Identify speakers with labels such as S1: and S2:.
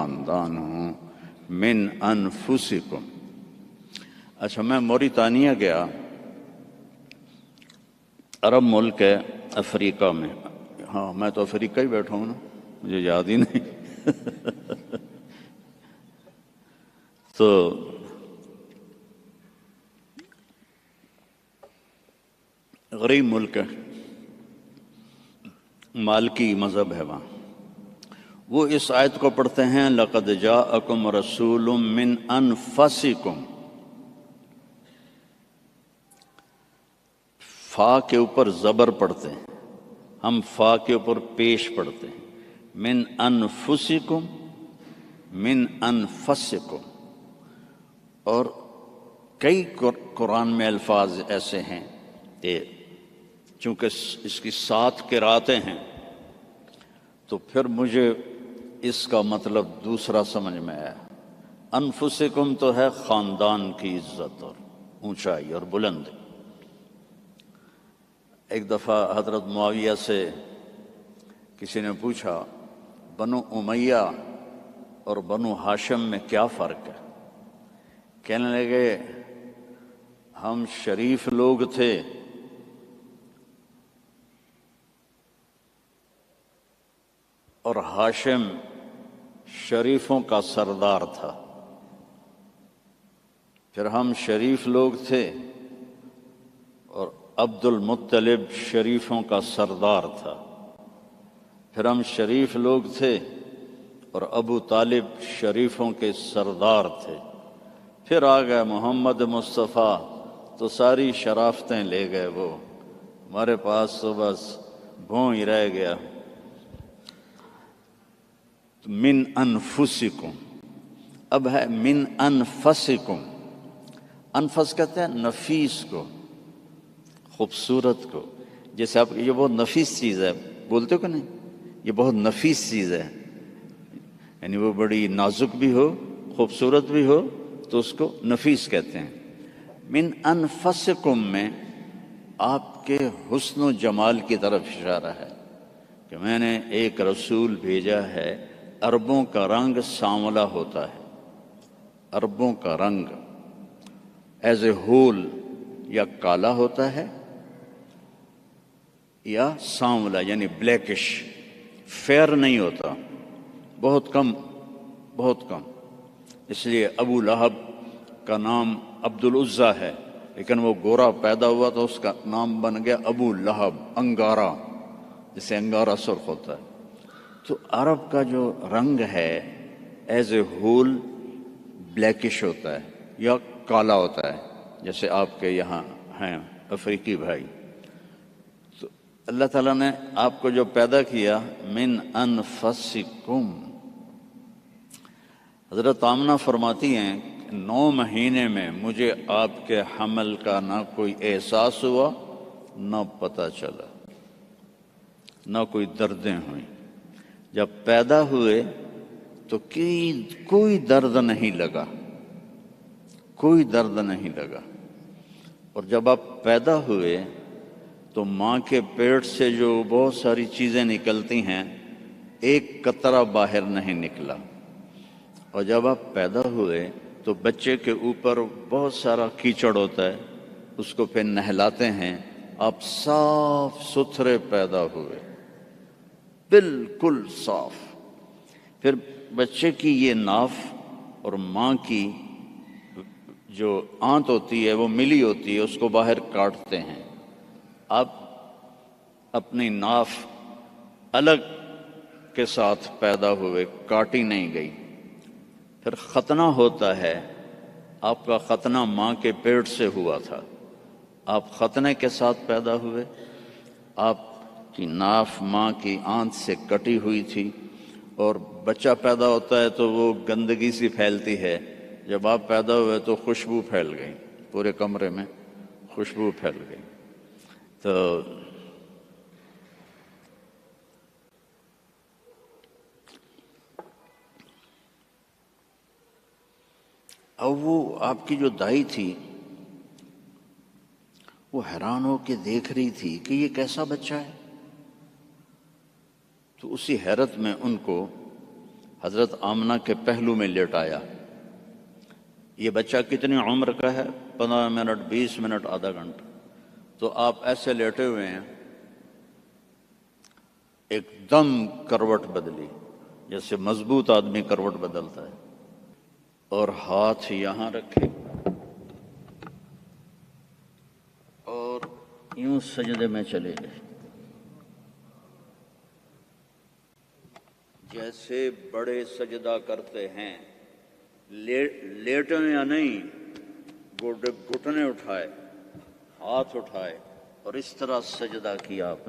S1: خاندان ہوں من انفسکم۔ اچھا، میں موریتانیہ گیا، عرب ملک ہے افریقہ میں۔ ہاں، میں تو افریقہ ہی بیٹھا ہوں نا، مجھے یاد ہی نہیں تو غریب ملک ہے، مالکی مذہب ہے وہاں۔ وہ اس آیت کو پڑھتے ہیں لَقَدْ جَاءَكُمْ رَسُولٌ مِّنْ أَنفُسِكُمْ، فا کے اوپر زبر پڑھتے ہیں، ہم فا کے اوپر پیش پڑھتے ہیں، من انفسکم، من انفسکم۔ اور کئی قرآن میں الفاظ ایسے ہیں کہ چونکہ اس کی 7 قراتیں ہیں تو پھر مجھے اس کا مطلب دوسرا سمجھ میں آیا۔ انفسکم تو ہے خاندان کی عزت اور اونچائی اور بلندی۔ ایک دفعہ حضرت معاویہ سے کسی نے پوچھا بنو امیہ اور بنو ہاشم میں کیا فرق ہے؟ کہنے لگے ہم شریف لوگ تھے اور ہاشم شریفوں کا سردار تھا۔ پھر ہم شریف لوگ تھے اور عبد المطلب شریفوں کا سردار تھا۔ پھر ہم شریف لوگ تھے اور ابو طالب شریفوں کے سردار تھے۔ پھر آ گئے محمد مصطفیٰ تو ساری شرافتیں لے گئے وہ، ہمارے پاس تو بس بھوں ہی رہ گیا۔ من انفسکم، اب ہے من انفسکم۔ انفس کہتے ہیں نفیس کو، خوبصورت کو۔ جیسے آپ یہ بہت نفیس چیز ہے، بولتے ہو کہ نہیں، یہ بہت نفیس چیز ہے، یعنی وہ بڑی نازک بھی ہو، خوبصورت بھی ہو تو اس کو نفیس کہتے ہیں۔ من انفسکم میں آپ کے حسن و جمال کی طرف اشارہ ہے کہ میں نے ایک رسول بھیجا ہے۔ عربوں کا رنگ سانولا ہوتا ہے، عربوں کا رنگ ایز اے ہول یا کالا ہوتا ہے یا سانولا یعنی بلیکش، فیئر نہیں ہوتا، بہت کم، بہت کم۔ اس لیے ابو لہب کا نام عبد العزیٰ ہے، لیکن وہ گورا پیدا ہوا تو اس کا نام بن گیا ابو لہب، انگارہ، جسے انگارہ سرخ ہوتا ہے۔ تو عرب کا جو رنگ ہے ایز اے ہول بلیکش ہوتا ہے یا کالا ہوتا ہے، جیسے آپ کے یہاں ہیں افریقی بھائی۔ تو اللہ تعالیٰ نے آپ کو جو پیدا کیا من انفسکم، حضرت آمنہ فرماتی ہیں 9 مہینے میں مجھے آپ کے حمل کا نہ کوئی احساس ہوا، نہ پتہ چلا، نہ کوئی دردیں ہوئیں۔ جب پیدا ہوئے تو کوئی درد نہیں لگا، کوئی درد نہیں لگا۔ اور جب آپ پیدا ہوئے تو ماں کے پیٹ سے جو بہت ساری چیزیں نکلتی ہیں، ایک قطرہ باہر نہیں نکلا۔ اور جب آپ پیدا ہوئے تو بچے کے اوپر بہت سارا کیچڑ ہوتا ہے، اس کو پھر نہلاتے ہیں، آپ صاف ستھرے پیدا ہوئے، بالکل صاف۔ پھر بچے کی یہ ناف اور ماں کی جو آنت ہوتی ہے وہ ملی ہوتی ہے، اس کو باہر کاٹتے ہیں۔ آپ اپنی ناف الگ کے ساتھ پیدا ہوئے، کاٹی نہیں گئی۔ پھر ختنہ ہوتا ہے، آپ کا ختنہ ماں کے پیٹ سے ہوا تھا، آپ ختنے کے ساتھ پیدا ہوئے، آپ کی ناف ماں کی آنت سے کٹی ہوئی تھی، اور بچہ پیدا ہوتا ہے تو وہ گندگی سی پھیلتی ہے۔ جب آپ پیدا ہوئے تو خوشبو پھیل گئی، پورے کمرے میں خوشبو پھیل گئی۔ تو اب وہ آپ کی جو دائی تھی وہ حیران ہو کے دیکھ رہی تھی کہ یہ کیسا بچہ ہے۔ تو اسی حیرت میں ان کو حضرت آمنہ کے پہلو میں لیٹایا۔ یہ بچہ کتنی عمر کا ہے؟ 15 منٹ، 20 منٹ، آدھا گھنٹہ۔ تو آپ ایسے لیٹے ہوئے ہیں، ایک دم کروٹ بدلی، جیسے مضبوط آدمی کروٹ بدلتا ہے، اور ہاتھ یہاں رکھے اور یوں سجدے میں چلے گئے، جیسے بڑے سجدہ کرتے ہیں، لیٹنے یا نہیں، گھٹنے اٹھائے، ہاتھ اٹھائے اور اس طرح سجدہ کیا آپ نے۔